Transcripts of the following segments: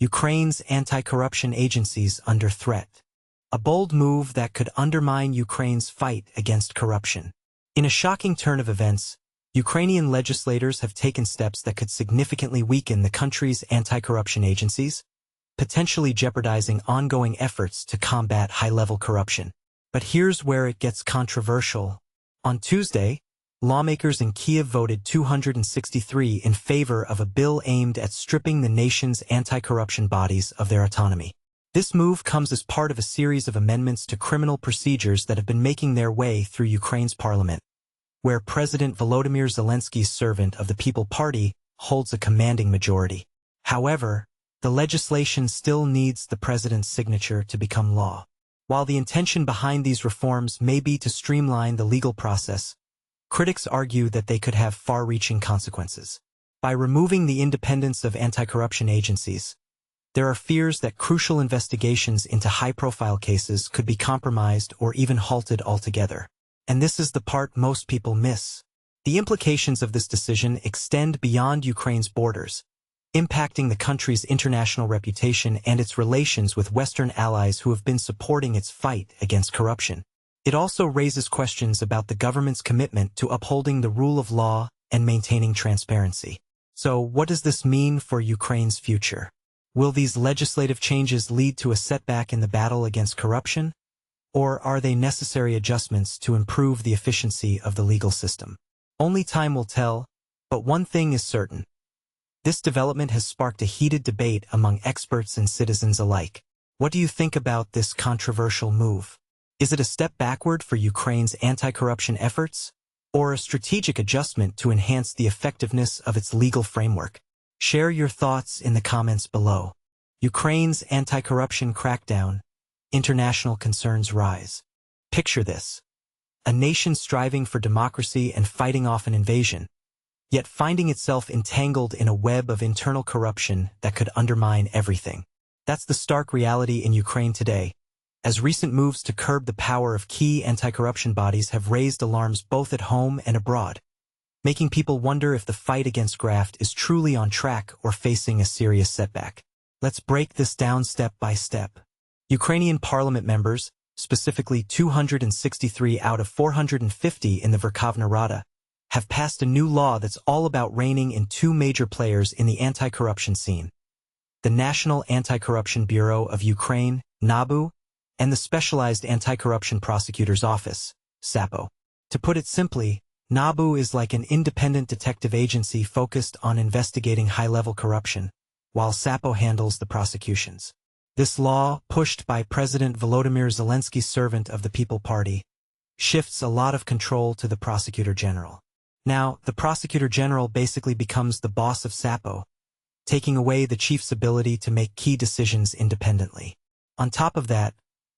Ukraine's anti-corruption agencies under threat. A bold move that could undermine Ukraine's fight against corruption. In a shocking turn of events, Ukrainian legislators have taken steps that could significantly weaken the country's anti-corruption agencies, potentially jeopardizing ongoing efforts to combat high-level corruption. But here's where it gets controversial. On Tuesday, lawmakers in Kyiv voted 263 in favor of a bill aimed at stripping the nation's anti-corruption bodies of their autonomy. This move comes as part of a series of amendments to criminal procedures that have been making their way through Ukraine's parliament, where President Volodymyr Zelenskiy's servant of the People Party holds a commanding majority. However, the legislation still needs the president's signature to become law. While the intention behind these reforms may be to streamline the legal process, critics argue that they could have far-reaching consequences. By removing the independence of anti-corruption agencies, there are fears that crucial investigations into high-profile cases could be compromised or even halted altogether. And this is the part most people miss. The implications of this decision extend beyond Ukraine's borders, impacting the country's international reputation and its relations with Western allies who have been supporting its fight against corruption. It also raises questions about the government's commitment to upholding the rule of law and maintaining transparency. So, what does this mean for Ukraine's future? Will these legislative changes lead to a setback in the battle against corruption? Or are they necessary adjustments to improve the efficiency of the legal system? Only time will tell, but one thing is certain. This development has sparked a heated debate among experts and citizens alike. What do you think about this controversial move? Is it a step backward for Ukraine's anti-corruption efforts, or a strategic adjustment to enhance the effectiveness of its legal framework? Share your thoughts in the comments below. Ukraine's anti-corruption crackdown. International concerns rise. Picture this. A nation striving for democracy and fighting off an invasion, yet finding itself entangled in a web of internal corruption that could undermine everything. That's the stark reality in Ukraine today, as recent moves to curb the power of key anti-corruption bodies have raised alarms both at home and abroad, making people wonder if the fight against graft is truly on track or facing a serious setback. Let's break this down step by step. Ukrainian parliament members, specifically 263 out of 450 in the Verkhovna Rada, have passed a new law that's all about reining in two major players in the anti-corruption scene: the National Anti-Corruption Bureau of Ukraine, NABU, and the Specialized Anti-Corruption Prosecutor's Office, SAPO. To put it simply, NABU is like an independent detective agency focused on investigating high-level corruption, while SAPO handles the prosecutions. This law, pushed by President Volodymyr Zelenskiy's servant of the People Party, shifts a lot of control to the Prosecutor General. Now, the Prosecutor General basically becomes the boss of SAPO, taking away the chief's ability to make key decisions independently. On top of that,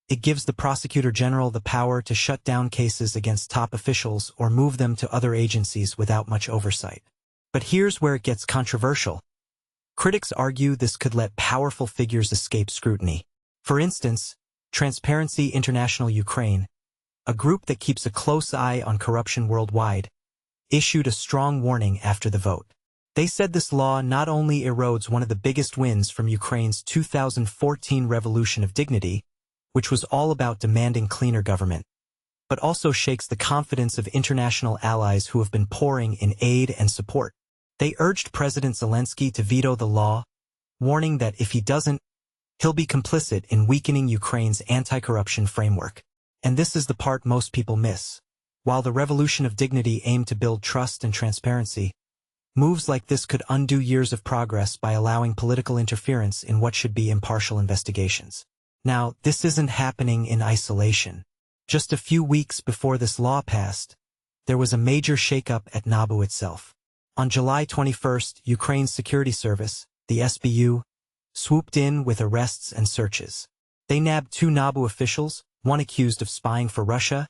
it gives the Prosecutor General the power to shut down cases against top officials or move them to other agencies without much oversight. But here's where it gets controversial. Critics argue this could let powerful figures escape scrutiny. For instance, Transparency International Ukraine, a group that keeps a close eye on corruption worldwide, issued a strong warning after the vote. They said this law not only erodes one of the biggest wins from Ukraine's 2014 Revolution of Dignity, which was all about demanding cleaner government, but also shakes the confidence of international allies who have been pouring in aid and support. They urged President Zelensky to veto the law, warning that if he doesn't, he'll be complicit in weakening Ukraine's anti-corruption framework. And this is the part most people miss. While the Revolution of Dignity aimed to build trust and transparency, moves like this could undo years of progress by allowing political interference in what should be impartial investigations. Now, this isn't happening in isolation. Just a few weeks before this law passed, there was a major shakeup at NABU itself. On July 21st, Ukraine's security service, the SBU, swooped in with arrests and searches. They nabbed two NABU officials, one accused of spying for Russia,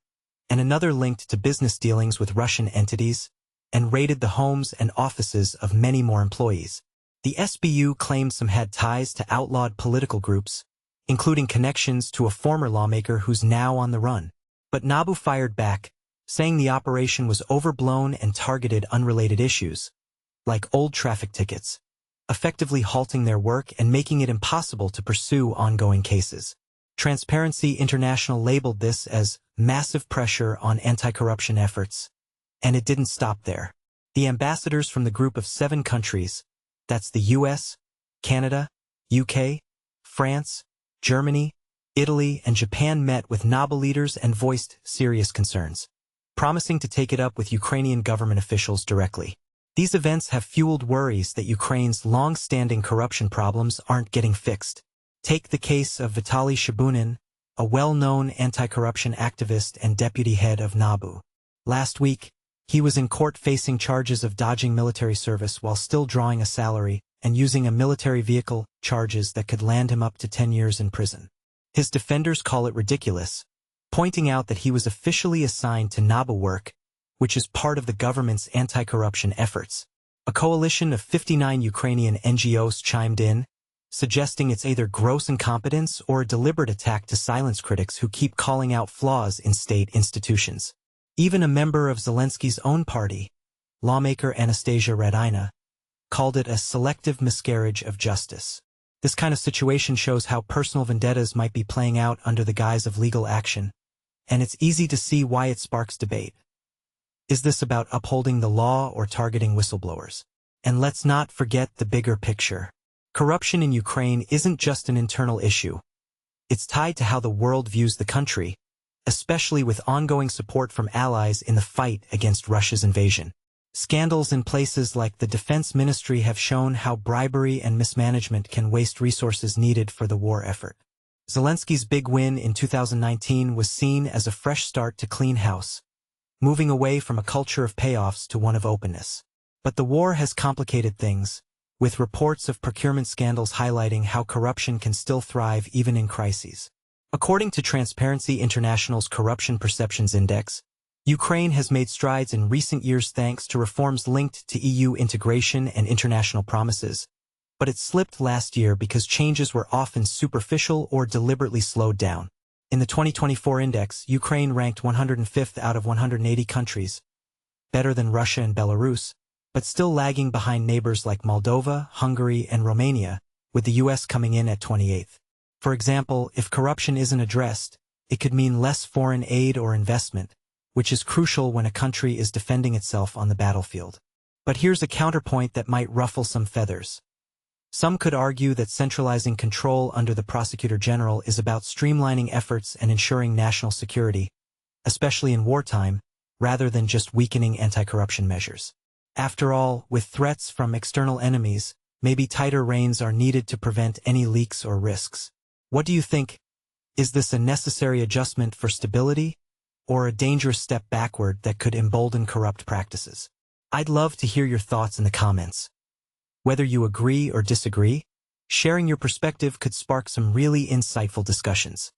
and another linked to business dealings with Russian entities, and raided the homes and offices of many more employees. The SBU claimed some had ties to outlawed political groups, including connections to a former lawmaker who's now on the run. But NABU fired back, saying the operation was overblown and targeted unrelated issues, like old traffic tickets, effectively halting their work and making it impossible to pursue ongoing cases. Transparency International labeled this as massive pressure on anti-corruption efforts, and it didn't stop there. The ambassadors from the group of 7 countries, that's the US, Canada, UK, France, Germany, Italy, and Japan, met with NABU leaders and voiced serious concerns, promising to take it up with Ukrainian government officials directly. These events have fueled worries that Ukraine's long-standing corruption problems aren't getting fixed. Take the case of Vitaly Shabunin, a well-known anti-corruption activist and deputy head of NABU. Last week, he was in court facing charges of dodging military service while still drawing a salary and using a military vehicle, charges that could land him up to 10 years in prison. His defenders call it ridiculous, pointing out that he was officially assigned to NABU work, which is part of the government's anti-corruption efforts. A coalition of 59 Ukrainian NGOs chimed in, suggesting it's either gross incompetence or a deliberate attack to silence critics who keep calling out flaws in state institutions. Even a member of Zelenskyy's own party, lawmaker Anastasia Radina, called it a selective miscarriage of justice. This kind of situation shows how personal vendettas might be playing out under the guise of legal action, and it's easy to see why it sparks debate. Is this about upholding the law or targeting whistleblowers? And let's not forget the bigger picture. Corruption in Ukraine isn't just an internal issue. It's tied to how the world views the country, especially with ongoing support from allies in the fight against Russia's invasion. Scandals in places like the Defense Ministry have shown how bribery and mismanagement can waste resources needed for the war effort. Zelenskyy's big win in 2019 was seen as a fresh start to clean house, moving away from a culture of payoffs to one of openness. But the war has complicated things, with reports of procurement scandals highlighting how corruption can still thrive even in crises. According to Transparency International's Corruption Perceptions Index, Ukraine has made strides in recent years thanks to reforms linked to EU integration and international promises, but it slipped last year because changes were often superficial or deliberately slowed down. In the 2024 index, Ukraine ranked 105th out of 180 countries, better than Russia and Belarus, but still lagging behind neighbors like Moldova, Hungary, and Romania, with the US coming in at 28th. For example, if corruption isn't addressed, it could mean less foreign aid or investment, which is crucial when a country is defending itself on the battlefield. But here's a counterpoint that might ruffle some feathers. Some could argue that centralizing control under the Prosecutor General is about streamlining efforts and ensuring national security, especially in wartime, rather than just weakening anti-corruption measures. After all, with threats from external enemies, maybe tighter reins are needed to prevent any leaks or risks. What do you think? Is this a necessary adjustment for stability, or a dangerous step backward that could embolden corrupt practices? I'd love to hear your thoughts in the comments. Whether you agree or disagree, sharing your perspective could spark some really insightful discussions.